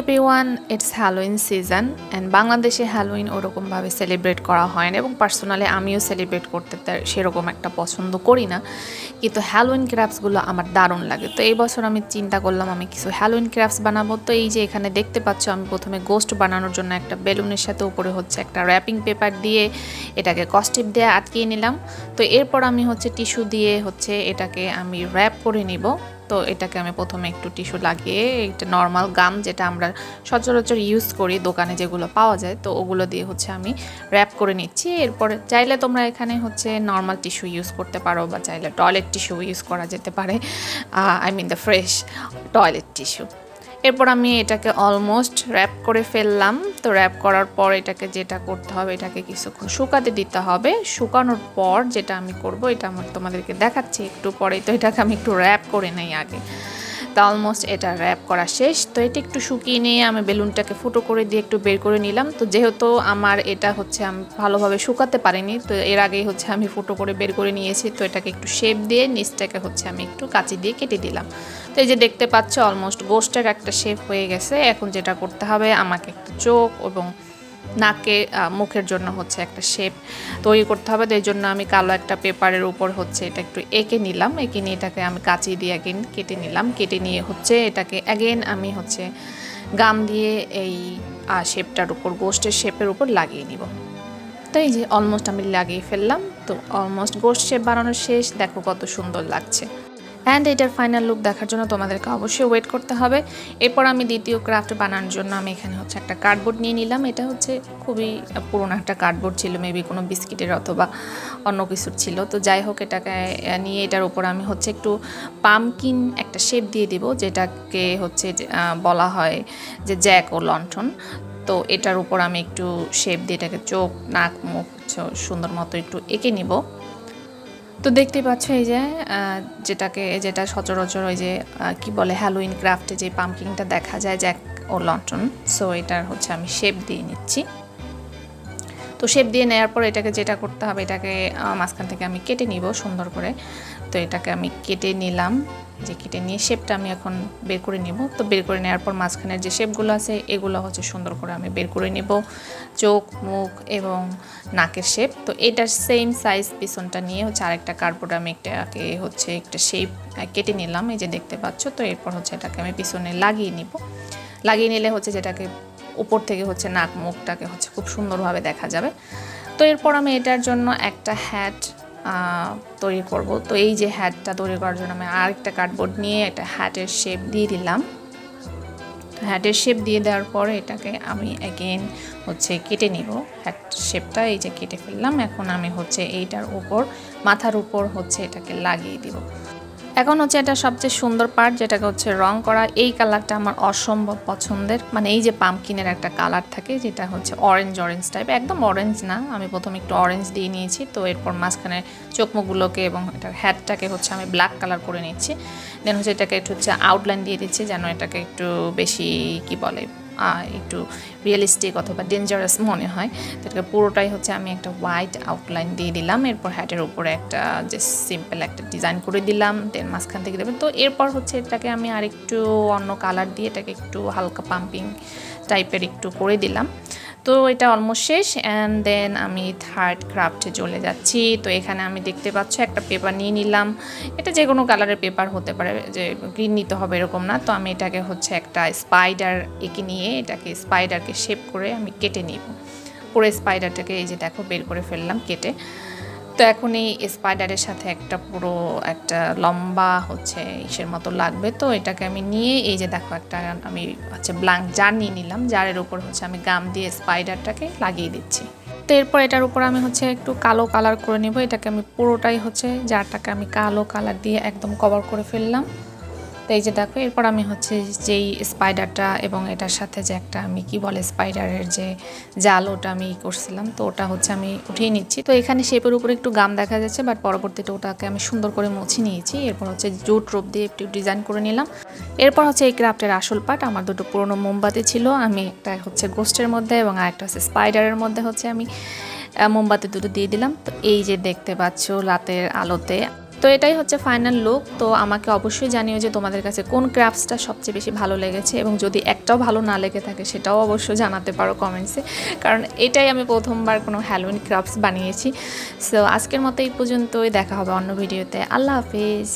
Everyone, it's Halloween season and বাংলাদেশে Halloween ওরকমভাবে celebrate করা হয় না এবং পার্সোনালি আমিও সেলিব্রেট করতে সেরকম একটা পছন্দ করি না, কিন্তু হ্যালোইন ক্রাফটসগুলো আমার দারুণ লাগে। তো এই বছর আমি চিন্তা করলাম আমি কিছু হ্যালোইন ক্রাফটস বানাবো। তো এই যে এখানে দেখতে পাচ্ছ, আমি প্রথমে গোস্ট বানানোর জন্য একটা বেলুনের সাথে উপরে হচ্ছে একটা র্যাপিং পেপার দিয়ে এটাকে কস্টিপ দিয়ে আটকিয়ে নিলাম। তো এরপর আমি হচ্ছে টিস্যু দিয়ে হচ্ছে এটাকে আমি র্যাপ করে নিব। তো এটাকে আমি প্রথমে একটু টিস্যু লাগিয়ে, একটা নর্মাল গাম যেটা আমরা সচরাচর ইউজ করি দোকানে যেগুলো পাওয়া যায়, তো ওগুলো দিয়ে হচ্ছে আমি র্যাপ করে নিচ্ছি। এরপরে চাইলে তোমরা এখানে হচ্ছে নর্মাল টিস্যু ইউজ করতে পারো বা চাইলে টয়লেট টিস্যু ইউজ করা যেতে পারে, I mean the fresh toilet tissue. এরপর আমি এটাকে অলমোস্ট র্যাপ করে ফেললাম। তো র্যাপ করার পর এটাকে যেটা করতে হবে, এটাকে কিছুক্ষণ শুকাতে দিতে হবে। শুকানোর পর যেটা আমি করব, এটা আমার তোমাদেরকে দেখাচ্ছি একটু পরে। তো এটাকে আমি একটু র্যাপ করে নেই আগে। তো অলমোস্ট এটা র্যাপ করা শেষ। তো এটা একটু শুকিয়ে নিয়ে আমি বেলুনটাকে ফুটো করে দিয়ে একটু বের করে নিলাম। তো যেহেতু আমার এটা হচ্ছে আমি ভালোভাবে শুকাতে পারিনি, তো এর আগেই হচ্ছে আমি ফুটো করে বের করে নিয়েছি। তো এটাকে একটু শেপ দিয়ে নিচটাকে হচ্ছে আমি একটু কাঁচি দিয়ে কেটে দিলাম। তো এই যে দেখতে পাচ্ছ অলমোস্ট গোস্টের একটা শেপ হয়ে গেছে। এখন যেটা করতে হবে, আমাকে একটা চোখ এবং নাকে মুখের জন্য হচ্ছে একটা শেপ তৈরি করতে হবে। তো এই জন্য আমি কালো একটা পেপারের উপর হচ্ছে এটা একটু এঁকে নিলাম। এঁকে নিয়ে এটাকে আমি কাঁচি দিয়ে অ্যাগেন কেটে নিলাম। কেটে নিয়ে হচ্ছে এটাকে অ্যাগেন আমি হচ্ছে গাম দিয়ে এই শেপটার উপর, গোস্টের শেপের উপর লাগিয়ে নিব। তো এই যে অলমোস্ট আমি লাগিয়ে ফেললাম। তো অলমোস্ট গোস্ট শেপ বানানো শেষ। দেখো কত সুন্দর লাগছে। অ্যান্ড এটার ফাইনাল লুক দেখার জন্য তোমাদেরকে অবশ্যই ওয়েট করতে হবে। এরপর আমি দ্বিতীয় ক্রাফট বানানোর জন্য আমি এখানে হচ্ছে একটা কার্ডবোর্ড নিয়ে নিলাম। এটা হচ্ছে খুবই পুরোনো একটা কার্ডবোর্ড ছিল, মেবি কোনো বিস্কিটের অথবা অন্য কিছুর ছিল। তো যাই হোক, এটাকে নিয়ে এটার উপর আমি হচ্ছে একটু পামকিন একটা শেপ দিয়ে দিব, যেটাকে হচ্ছে বলা হয় যে জ্যাক ও লণ্ঠন। তো এটার উপর আমি একটু শেপ দিয়ে এটাকে চোখ, নাক, মুখ সুন্দর মতো একটু এঁকে নিব। তো দেখতে পাচ্ছ এই যে যেটা সচরাচর ওই যে কি বলে হ্যালোইন ক্রাফটে যে পাম্পকিনটা দেখা যায়, জ্যাক ও লন্ঠন। সো এটার হচ্ছে আমি শেপ দিয়ে নিচ্ছি। তো শেপ দিয়ে নেওয়ার পর এটাকে যেটা করতে হবে, এটাকে মাঝখান থেকে আমি কেটে নিব সুন্দর করে। তো এটাকে আমি কেটে নিলাম, যে কেটে নিয়ে শেপটা আমি এখন বের করে নিব। তো বের করে নেওয়ার পর মাঝখানের যে শেপগুলো আছে এগুলো হচ্ছে সুন্দর করে আমি বের করে নিব, চোখ, মুখ এবং নাকের শেপ। তো এটার সেম সাইজ পিছনটা নিয়ে হচ্ছে আরেকটা কার্ডবোর্ড আমি এটাকে হচ্ছে একটা শেপ কেটে নিলাম, এই যে দেখতে পাচ্ছ। তো এরপর হচ্ছে এটাকে আমি পিছনে লাগিয়ে নিব। লাগিয়ে নিলে হচ্ছে যেটাকে উপর থেকে হচ্ছে নাক মুখটাকে হচ্ছে খুব সুন্দরভাবে দেখা যাবে। তো এরপর আমি এটার জন্য একটা হ্যাট তৈরি করব। তো এই যে হ্যাটটা তৈরি করার জন্য আমি আরেকটা কার্ডবোর্ড নিয়ে একটা হ্যাটের শেপ দিয়ে দিলাম। হ্যাটের শেপ দিয়ে দেওয়ার পরে এটাকে আমি অ্যাগেন হচ্ছে কেটে নিব। হ্যাট শেপটা এই যে কেটে ফেললাম। এখন আমি হচ্ছে এইটার উপর, মাথার উপর হচ্ছে এটাকে লাগিয়ে দিব। এখন হচ্ছে এটা সবচেয়ে সুন্দর পার্ট, যেটাকে হচ্ছে রং করা। এই কালারটা আমার অসম্ভব পছন্দের, মানে এই যে পাম্পকিনের একটা কালার থাকে যেটা হচ্ছে অরেঞ্জ টাইপ, একদম অরেঞ্জ না, আমি প্রথমে একটু অরেঞ্জ দিয়ে নিয়েছি। তো এরপর মাঝখানে চোখ মুখগুলোকে এবং এটার হ্যাটটাকে হচ্ছে আমি ব্ল্যাক কালার করে নিচ্ছি। দেন হচ্ছে এটাকে একটু হচ্ছে আউটলাইন দিয়ে দিচ্ছি, যেন এটাকে একটু বেশি কি বলে একটু রিয়েলিস্টিক অথবা ডেঞ্জারাস মনে হয়। তো এটাকে পুরোটাই হচ্ছে আমি একটা হোয়াইট আউটলাইন দিয়ে দিলাম। এরপর হ্যাটের উপরে একটা যে সিম্পল একটা ডিজাইন করে দিলাম, দেন মাঝখান থেকে দেবেন। তো এরপর হচ্ছে এটাকে আমি আরেকটু অন্য কালার দিয়ে এটাকে একটু হালকা পাম্পিং টাইপের একটু করে দিলাম। তো এটা অলমোস্ট শেষ। অ্যান্ড দেন আমি থার্ড ক্রাফটে চলে যাচ্ছি। তো এখানে আমি দেখতে পাচ্ছ একটা পেপার নিয়ে নিলাম। এটা যে কোনো কালারের পেপার হতে পারে, যে গ্রিন নিতে হবে এরকম না। তো আমি এটাকে হচ্ছে একটা স্পাইডার এঁকে নিয়ে এটাকে স্পাইডারকে শেপ করে আমি কেটে নিব। পুরো স্পাইডারটাকে এই যে দেখো বের করে ফেললাম কেটে। তো এখন এই স্পাইডারের সাথে একটা পুরো একটা লম্বা হচ্ছে ইসের মতো লাগবে। তো এটাকে আমি নিয়ে এই যে দেখো একটা আমি হচ্ছে ব্ল্যাঙ্ক জার নিয়ে নিলাম। জারের উপর হচ্ছে আমি গাম দিয়ে স্পাইডারটাকে লাগিয়ে দিচ্ছি। তো এরপর এটার উপর আমি হচ্ছে একটু কালো কালার করে নিব। এটাকে আমি পুরোটাই হচ্ছে জারটাকে আমি কালো কালার দিয়ে একদম কভার করে ফেললাম। তো এই যে দেখো, এরপর আমি হচ্ছে যেই স্পাইডারটা এবং এটার সাথে যে একটা আমি কি বলে স্পাইডারের যে জাল, ওটা আমি করছিলাম, তো ওটা হচ্ছে আমি উঠিয়ে নিচ্ছি। তো এখানে শেপের উপরে একটু গাম দেখা যাচ্ছে, বাট পরবর্তীতে ওটাকে আমি সুন্দর করে মুছে নিয়েছি। এরপর হচ্ছে জুট রোপ দিয়ে একটু ডিজাইন করে নিলাম। এরপর হচ্ছে এই ক্রাফটের আসল পার্ট, আমার দুটো পুরনো মোমবাতি ছিল, আমি একটা হচ্ছে গোস্টের মধ্যে এবং আরেকটা হচ্ছে স্পাইডারের মধ্যে হচ্ছে আমি মোমবাতি দুটো দিয়ে দিলাম। তো এই যে দেখতে পাচ্ছ রাতের আলোতে। তো তো এটাই হচ্ছে ফাইনাল লুক। তো আমাকে অবশ্যই জানিও যে তোমাদের কাছে কোন ক্রাফটসটা সবচেয়ে বেশি ভালো লেগেছে, এবং যদি একটাও ভালো না লেগে থাকে সেটাও অবশ্যই জানাতে পারো কমেন্টসে, কারণ এটাই আমি প্রথমবার কোনো হ্যালোইন ক্রাফটস বানিয়েছি। সো আজকের মতো এই পর্যন্তই, দেখা হবে অন্য ভিডিওতে। আল্লাহ হাফিজ।